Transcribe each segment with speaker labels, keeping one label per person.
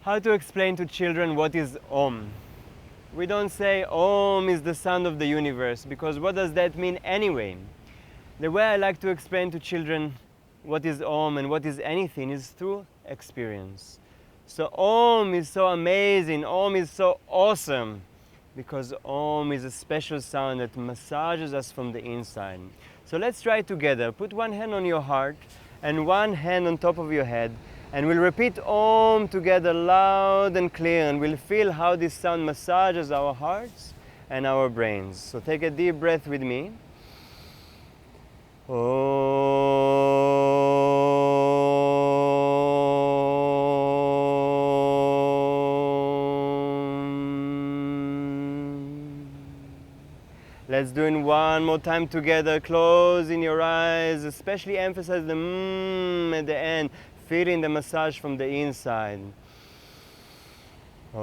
Speaker 1: How to explain to children what is Om? We don't say Om is the sound of the universe, because what does that mean anyway? The way I like to explain to children what is Om and what is anything is through experience. So Om is so amazing, Om is so awesome, because Om is a special sound that massages us from the inside. So let's try it together. Put one hand on your heart and one hand on top of your head, and we'll repeat Om together loud and clear, and we'll feel how this sound massages our hearts and our brains. So take a deep breath with me. Let's do it one more time together, closing your eyes, especially emphasize the at the end, feeling the massage from the inside. So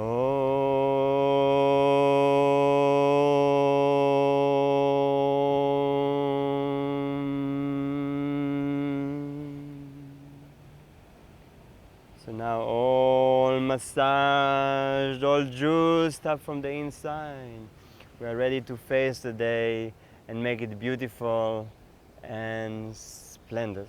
Speaker 1: now all massaged, all juiced up from the inside. We are ready to face the day and make it beautiful and splendid.